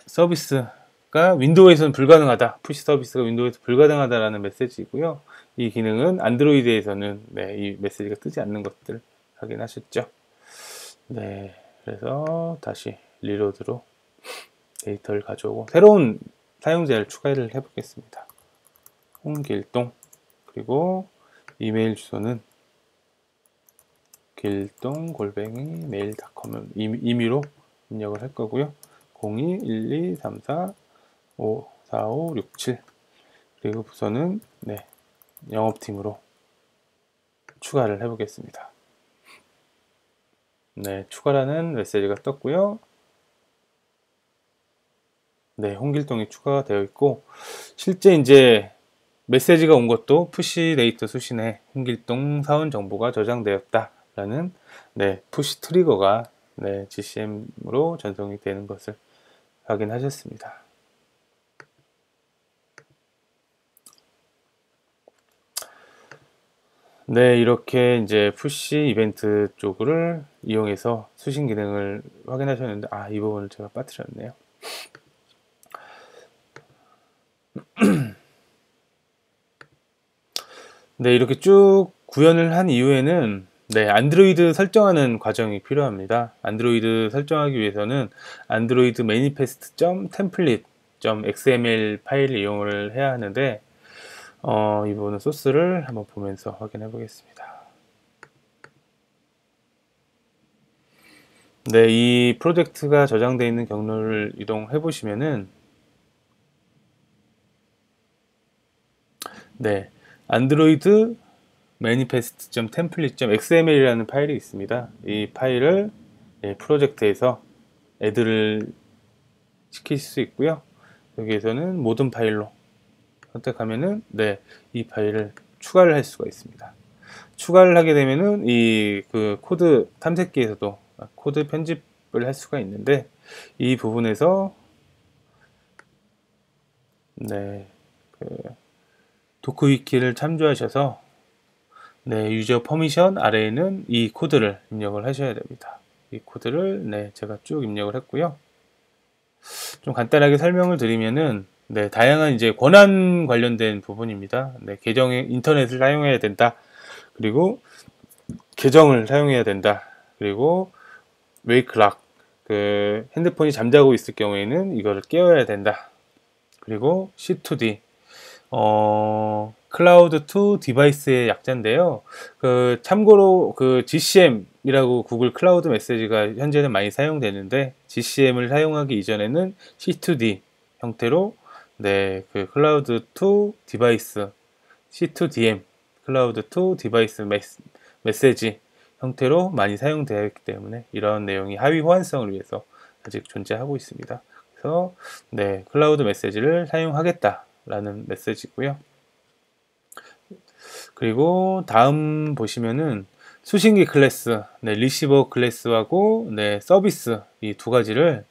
서비스가 윈도우에서는 불가능하다, 푸시 서비스가 윈도우에서 불가능하다라는 메시지이고요. 이 기능은 안드로이드에서는 이 메시지가 뜨지 않는 것들 확인하셨죠? 그래서 다시 리로드로 데이터를 가져오고 새로운 사용자를 추가를 해보겠습니다. 홍길동, 그리고 이메일 주소는 길동@mail.com을 임의로 입력을 할 거고요. 02-1234-54567, 그리고 부서는 영업팀으로 추가를 해보겠습니다. 추가라는 메시지가 떴고요. 홍길동이 추가가 되어 있고, 실제 이제 메시지가 온 것도 푸시 데이터 수신에 홍길동 사원 정보가 저장되었다 라는 푸시 트리거가 GCM으로 전송이 되는 것을 확인하셨습니다. 이렇게 이제 푸시 이벤트 쪽을 이용해서 수신 기능을 확인하셨는데, 이 부분을 제가 빠뜨렸네요. 이렇게 쭉 구현을 한 이후에는 안드로이드 설정하는 과정이 필요합니다. 안드로이드 설정하기 위해서는 안드로이드 manifest.template.xml 파일을 이용을 해야 하는데, 이 부분은 소스를 한번 보면서 확인해 보겠습니다. 이 프로젝트가 저장되어 있는 경로를 이동해 보시면은 안드로이드 manifest.template.xml이라는 파일이 있습니다. 이 파일을 프로젝트에서 애드를 시킬 수 있고요. 여기에서는 모든 파일로 선택하면은 이 파일을 추가를 할 수가 있습니다. 추가를 하게 되면은 이 그 코드 탐색기에서도 코드 편집을 할 수가 있는데, 이 부분에서 네, 그 도크 위키를 참조하셔서 네, 유저 퍼미션 아래에는 이 코드를 입력을 하셔야 됩니다. 이 코드를 네, 제가 쭉 입력을 했고요. 좀 간단하게 설명을 드리면은 네, 다양한 이제 권한 관련된 부분입니다. 네, 계정에 인터넷을 사용해야 된다. 그리고 계정을 사용해야 된다. 그리고 웨이크락, 그 핸드폰이 잠자고 있을 경우에는 이거를 깨워야 된다. 그리고 C2D, 클라우드 투 디바이스의 약자인데요. 그 참고로 그 GCM이라고 구글 클라우드 메시지가 현재는 많이 사용되는데, GCM을 사용하기 이전에는 C2D 형태로 네, 그 클라우드 투 디바이스 C2DM, 클라우드 투 디바이스 메시지 형태로 많이 사용되어 있기 때문에 이런 내용이 하위 호환성을 위해서 아직 존재하고 있습니다. 그래서 네, 클라우드 메시지를 사용하겠다라는 메시지고요. 그리고 다음 보시면은 수신기 클래스, 네, 리시버 클래스하고 네, 서비스 이 두 가지를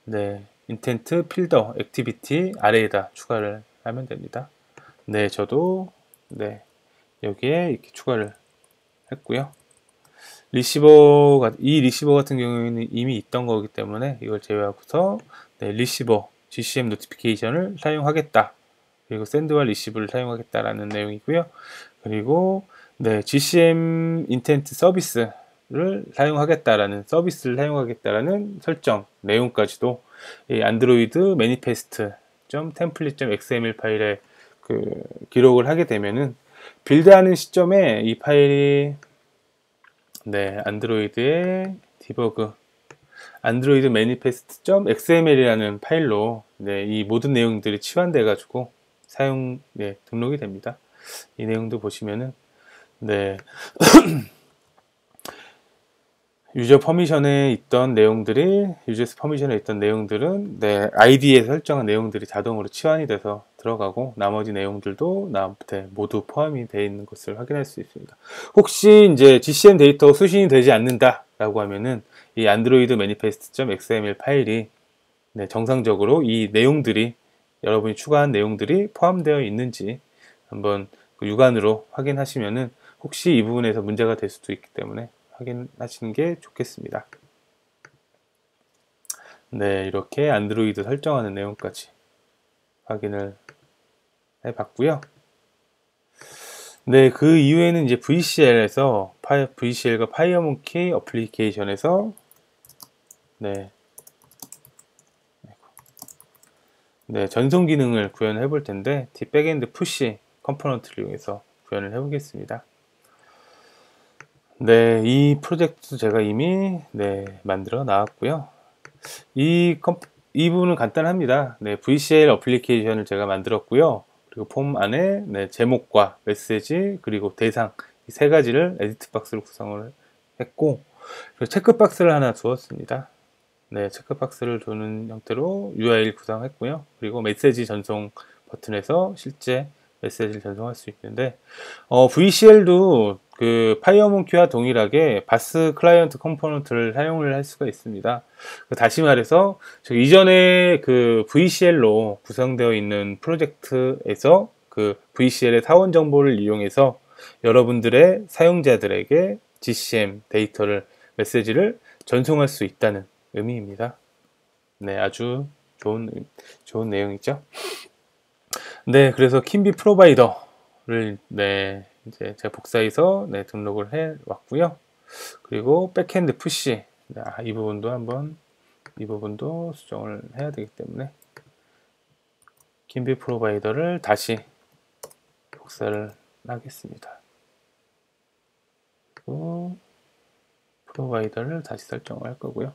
네, 인텐트 필더 액티비티 아래에다 추가를 하면 됩니다. 네, 저도 네, 여기에 이렇게 추가를 했고요. 이 리시버 같은 경우에는 이미 있던 거기 때문에 이걸 제외하고서 네, 리시버 GCM 노티피케이션을 사용하겠다. 그리고 샌드와 리시브를 사용하겠다라는 내용이고요. 그리고 네, GCM 인텐트 서비스를 사용하겠다라는 서비스를 설정 내용까지도 이 안드로이드 매니페스트 .template.xml 파일에 그 기록을 하게 되면은 빌드하는 시점에 이 파일이 네, 안드로이드의 디버그 안드로이드 매니페스트.xml이라는 파일로 네, 이 모든 내용들이 치환돼 가지고 네, 등록이 됩니다. 이 내용도 보시면은 네, 유저 퍼미션에 있던 내용들은 네, ID에 설정한 내용들이 자동으로 치환이 돼서 들어가고, 나머지 내용들도 모두 포함이 되어 있는 것을 확인할 수 있습니다. 혹시 이제 GCM 데이터가 수신이 되지 않는다 라고 하면은 이 안드로이드 매니페스트.xml 파일이 네, 정상적으로 이 내용들이 여러분이 추가한 내용들이 포함되어 있는지 한번 육안으로 확인하시면은 혹시 이 부분에서 문제가 될 수도 있기 때문에 확인하시는 게 좋겠습니다. 네, 이렇게 안드로이드 설정하는 내용까지 확인을 해봤고요. 네, 그 이후에는 이제 VCL과 파이어몽키 어플리케이션에서 네, 전송 기능을 구현해 볼 텐데, 백엔드 푸시 컴포넌트를 이용해서 구현을 해 보겠습니다. 네, 이 프로젝트 제가 이미 네, 만들어 나왔고요. 이 부분은 간단합니다. 네, VCL 어플리케이션을 제가 만들었고요. 그리고 폼 안에 네, 제목과 메시지 그리고 대상 이 세 가지를 에디트 박스로 구성을 했고, 그리고 체크박스를 하나 두었습니다. 네, 체크박스를 두는 형태로 UI를 구성했고요. 그리고 메시지 전송 버튼에서 실제 메시지를 전송할 수 있는데, VCL도 그 파이어몽키와 동일하게 바스 클라이언트 컴포넌트를 사용을 할 수가 있습니다. 다시 말해서 이전에 그 VCL로 구성되어 있는 프로젝트에서 그 VCL의 사원 정보를 이용해서 여러분들의 사용자들에게 GCM 메시지를 전송할 수 있다는 의미입니다. 네, 아주 좋은 내용이죠. 네, 그래서 킴비 프로바이더를 네, 이제 제가 복사해서 네, 등록을 해 왔고요. 그리고 백핸드 푸시 이 부분도 수정을 해야 되기 때문에 킴비 프로바이더를 다시 복사를 하겠습니다. 그리고 프로바이더를 다시 설정을 할 거고요.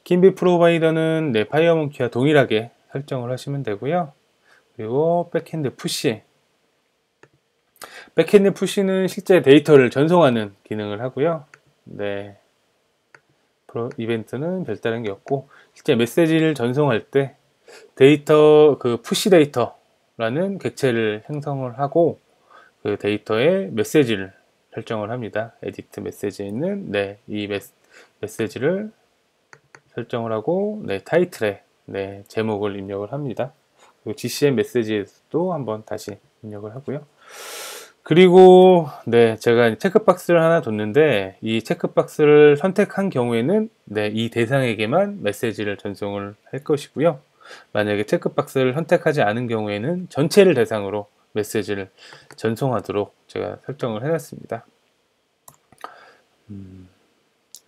킴비 프로바이더는 네, 파이어몽키와 동일하게 설정을 하시면 되고요. 그리고 백핸드 푸시는 실제 데이터를 전송하는 기능을 하고요. 네, 이벤트는 별다른 게 없고, 실제 메시지를 전송할 때 그 푸시 데이터라는 객체를 생성을 하고 그 데이터에 메시지를 설정을 합니다. 에디트 메시지에 있는 이 메시지를 설정을 하고 타이틀에 제목을 입력을 합니다. 그리고 GCM 메시지에서도 한번 다시 입력을 하고요. 그리고 제가 체크박스를 하나 뒀는데 이 체크박스를 선택한 경우에는 이 대상에게만 메시지를 전송을 할 것이고요. 만약에 체크박스를 선택하지 않은 경우에는 전체를 대상으로 메시지를 전송하도록 제가 설정을 해놨습니다.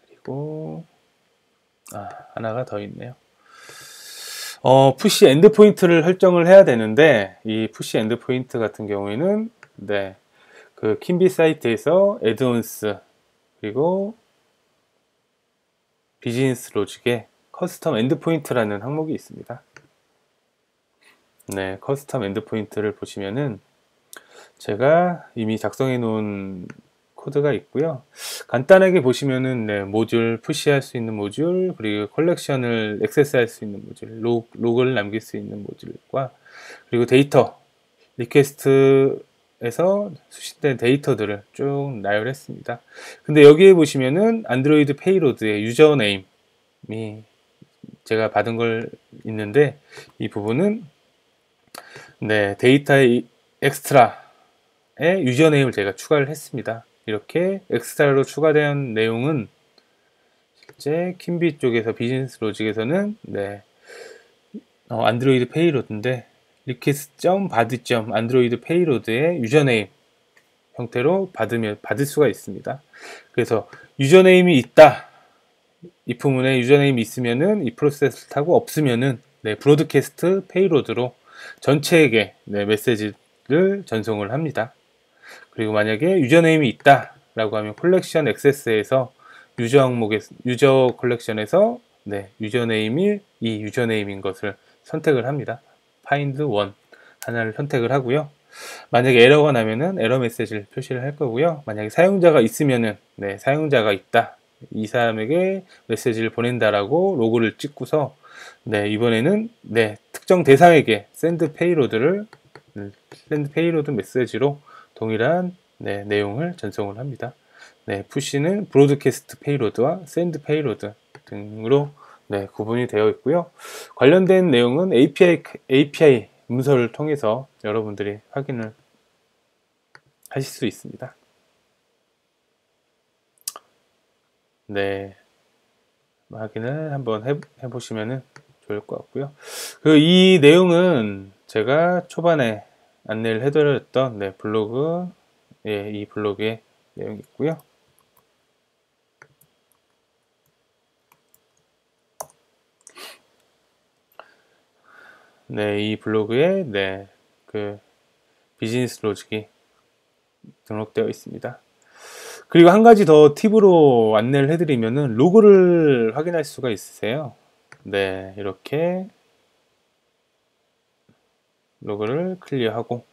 그리고 하나가 더 있네요. 푸시 엔드포인트를 설정을 해야 되는데 이 푸시 엔드포인트 같은 경우에는 그 킨비 사이트에서 애드온스 그리고 비즈니스 로직에 커스텀 엔드포인트라는 항목이 있습니다. 커스텀 엔드포인트를 보시면은 제가 이미 작성해 놓은 코드가 있고요. 간단하게 보시면은 모듈 푸시할 수 있는 모듈, 그리고 컬렉션을 액세스할 수 있는 모듈, 로그를 남길 수 있는 모듈과 그리고 데이터 리퀘스트에서 수신된 데이터들을 쭉 나열했습니다. 근데 여기에 보시면은 안드로이드 페이로드의 유저네임이 제가 받은 걸 있는데 이 부분은 데이터의 엑스트라의 유저네임을 제가 추가를 했습니다. 이렇게 엑스트라로 추가된 내용은 실제 킨비 쪽에서 비즈니스 로직에서는 안드로이드 페이로드인데 request.bud.android payload의 유저네임 형태로 받을 수가 있습니다. 그래서 유저네임이 있다. 이 부분에 유저네임이 있으면은 이 프로세스를 타고 없으면은 브로드캐스트 페이로드로 전체에게 메시지를 전송을 합니다. 그리고 만약에 유저네임이 있다 라고 하면 콜렉션 액세스에서 유저 항목에 유저 컬렉션에서 유저네임이 이 유저네임인 것을 선택을 합니다. find one 하나를 선택을 하고요. 만약에 에러가 나면은 에러 메시지를 표시를 할 거고요. 만약에 사용자가 있으면은 사용자가 있다, 이 사람에게 메시지를 보낸다라고 로고를 찍고서 이번에는 특정 대상에게 샌드 페이로드 메시지로 동일한 내용을 전송을 합니다. 푸시는 브로드캐스트 페이로드와 샌드 페이로드 등으로 구분이 되어 있고요. 관련된 내용은 API 문서를 통해서 여러분들이 확인을 하실 수 있습니다. 확인을 한번 해보시면 좋을 것 같고요. 이 내용은 제가 초반에 안내를 해드렸던 블로그, 이 블로그에 내용이 있고요. 이 블로그에 그 비즈니스 로직이 등록되어 있습니다. 그리고 한 가지 더 팁으로 안내를 해드리면은 로그를 확인할 수가 있으세요. 이렇게 로그를 클리어하고,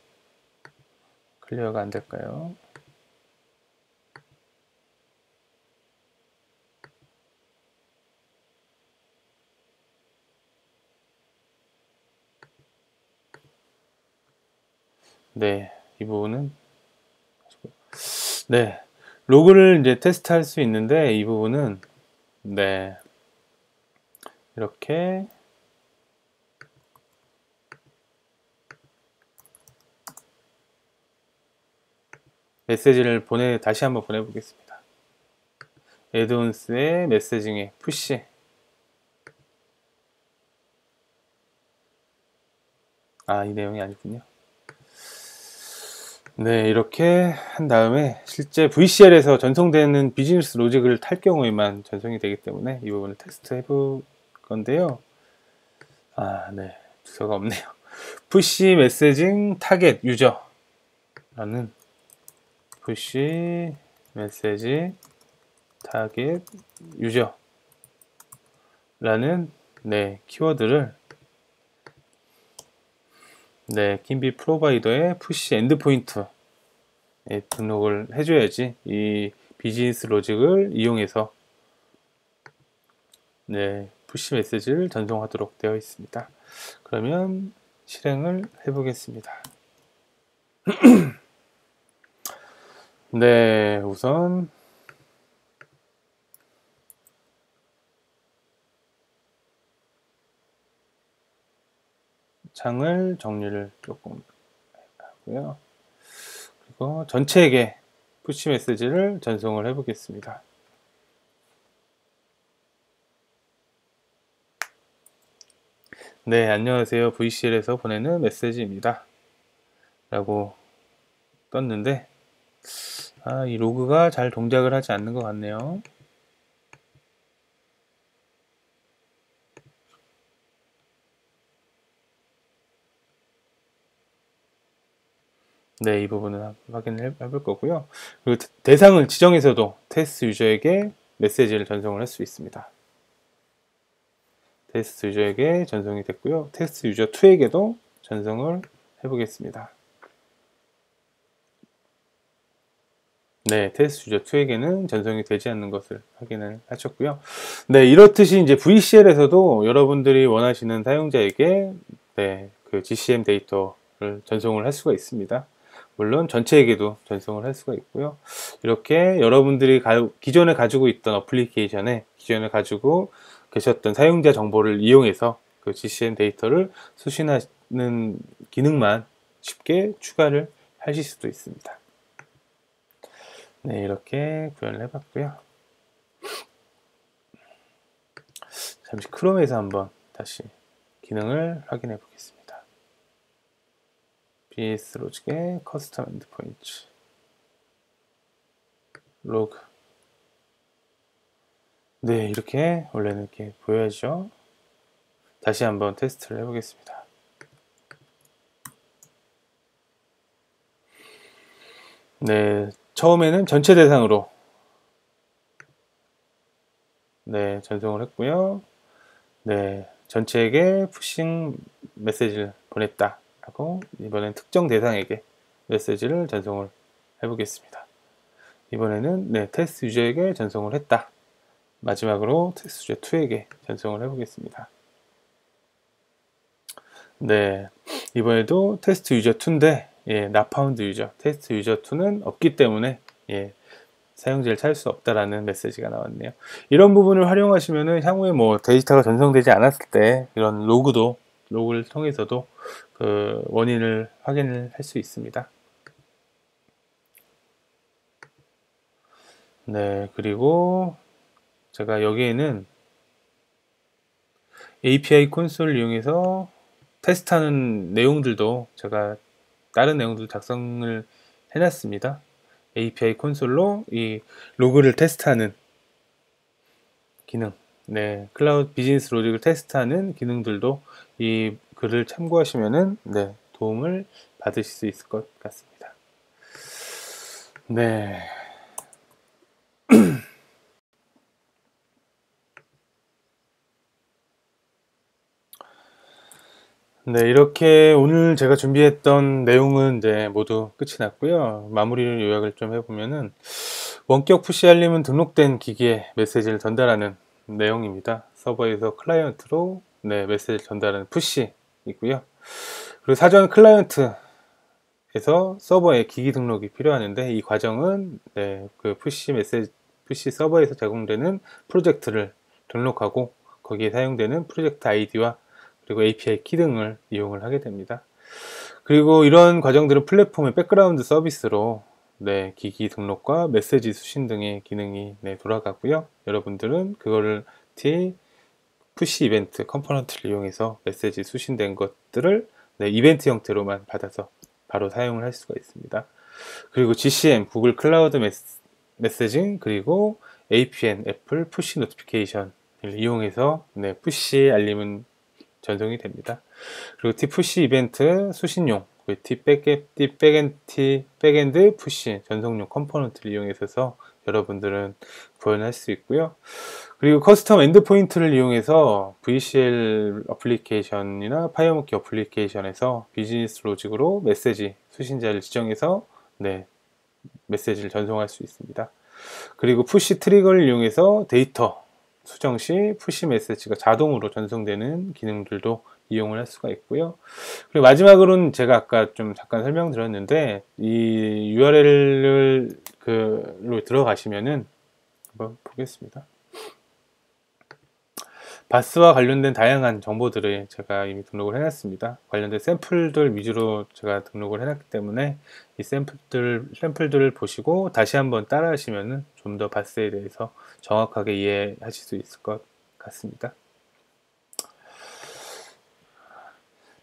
클리어가 안 될까요? 이 부분은 로그를 이제 테스트할 수 있는데 이 부분은 이렇게 메시지를 다시 한번 보내보겠습니다. 애드온스의 메시징에 푸시 이 내용이 아니군요. 이렇게 한 다음에 실제 VCL에서 전송되는 비즈니스 로직을 탈 경우에만 전송이 되기 때문에 이 부분을 테스트 해볼 건데요. 주소가 없네요. 푸시 메시징 타겟 유저라는 푸시 메시지 타겟 유저라는 키워드를 킨비 프로바이더의 푸시 엔드포인트에 등록을 해줘야지 이 비즈니스 로직을 이용해서 푸시 메시지를 전송하도록 되어 있습니다. 그러면 실행을 해보겠습니다. 네, 우선 창을 정리를 조금 하고요. 그리고 전체에게 푸시 메시지를 전송을 해 보겠습니다. 네, 안녕하세요. VCL에서 보내는 메시지입니다. 라고 떴는데, 이 로그가 잘 동작을 하지 않는 것 같네요. 네, 이 부분은 확인을 해볼 거고요. 그리고 대상을 지정해서도 테스트 유저에게 메시지를 전송을 할 수 있습니다. 테스트 유저에게 전송이 됐고요. 테스트 유저 2에게도 전송을 해보겠습니다. 네, 테스트 유저 2에게는 전송이 되지 않는 것을 확인을 하셨고요. 네, 이렇듯이 이제 VCL에서도 여러분들이 원하시는 사용자에게 그 GCM 데이터를 전송을 할 수가 있습니다. 물론 전체에게도 전송을 할 수가 있고요. 이렇게 여러분들이 기존에 가지고 있던 어플리케이션에 기존에 가지고 계셨던 사용자 정보를 이용해서 그 GCM 데이터를 수신하는 기능만 쉽게 추가를 하실 수도 있습니다. 네, 이렇게 구현을 해봤고요. 잠시 크롬에서 한번 다시 기능을 확인해 보겠습니다. BS 로직의 커스텀 엔드포인트 로그. 네, 이렇게 원래는 이렇게 보여야죠. 다시 한번 테스트를 해보겠습니다. 네, 처음에는 전체 대상으로 네, 전송을 했고요. 네, 전체에게 푸싱 메시지를 보냈다 하고 이번엔 특정 대상에게 메시지를 전송을 해보겠습니다. 이번에는 네, 테스트 유저에게 전송을 했다. 마지막으로 테스트 유저 2에게 전송을 해보겠습니다. 네, 이번에도 테스트 유저 2인데 not found 유저, 테스트 유저 2는 없기 때문에 사용자를 찾을 수 없다라는 메시지가 나왔네요. 이런 부분을 활용하시면은 향후에 뭐 데이터가 전송되지 않았을 때 이런 로그를 통해서도 그 원인을 확인을 할 수 있습니다. 네, 그리고 제가 여기에는 API 콘솔을 이용해서 테스트하는 내용들도 제가 다른 내용들 작성을 해놨습니다. API 콘솔로 이 로그를 테스트하는 기능, 네, 클라우드 비즈니스 로직을 테스트하는 기능들도 이 글을 참고하시면은 도움을 받으실 수 있을 것 같습니다. 네. 네, 이렇게 오늘 제가 준비했던 내용은 모두 끝이 났고요. 마무리를 요약을 좀 해보면은 원격 푸시 알림은 등록된 기기에 메시지를 전달하는 내용입니다. 서버에서 클라이언트로 메시지를 전달하는 푸시이고요. 그리고 사전 클라이언트에서 서버에 기기 등록이 필요하는데 이 과정은 그 푸시 서버에서 제공되는 프로젝트를 등록하고 거기에 사용되는 프로젝트 아이디와 그리고 API 키 등을 이용을 하게 됩니다. 그리고 이런 과정들은 플랫폼의 백그라운드 서비스로 기기 등록과 메시지 수신 등의 기능이 돌아가고요. 여러분들은 그거를 푸시 이벤트 컴포넌트를 이용해서 메시지 수신된 것들을 이벤트 형태로만 받아서 바로 사용을 할 수가 있습니다. 그리고 GCM, 구글 클라우드 메시징, 그리고 APN, 애플 푸시 노티피케이션을 이용해서 푸시 알림은 전송이 됩니다. 그리고 푸시 이벤트 수신용, 백엔드 푸시 전송용 컴포넌트를 이용해서 여러분들은 구현할 수 있고요. 그리고 커스텀 엔드포인트를 이용해서 VCL 어플리케이션이나 파이어모키 어플리케이션에서 비즈니스 로직으로 메시지 수신자를 지정해서 메시지를 전송할 수 있습니다. 그리고 푸시 트리거를 이용해서 데이터 수정 시 푸시 메시지가 자동으로 전송되는 기능들도 이용을 할 수가 있고요. 그리고 마지막으로는 제가 아까 좀 잠깐 설명드렸는데 이 URL을 그로 들어가시면은 한번 보겠습니다. 바스와 관련된 다양한 정보들을 제가 이미 등록을 해놨습니다. 관련된 샘플들 위주로 제가 등록을 해놨기 때문에 이 샘플들을 보시고 다시 한번 따라 하시면은 좀 더 바스에 대해서 정확하게 이해하실 수 있을 것 같습니다.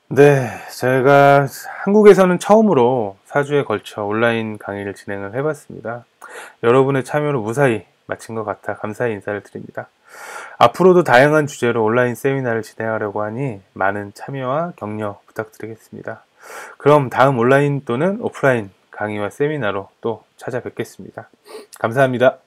네, 제가 한국에서는 처음으로 4주에 걸쳐 온라인 강의를 진행을 해봤습니다. 여러분의 참여로 무사히 마친 것 같아 감사의 인사를 드립니다. 앞으로도 다양한 주제로 온라인 세미나를 진행하려고 하니 많은 참여와 격려 부탁드리겠습니다. 그럼 다음 온라인 또는 오프라인 강의와 세미나로 또 찾아뵙겠습니다. 감사합니다.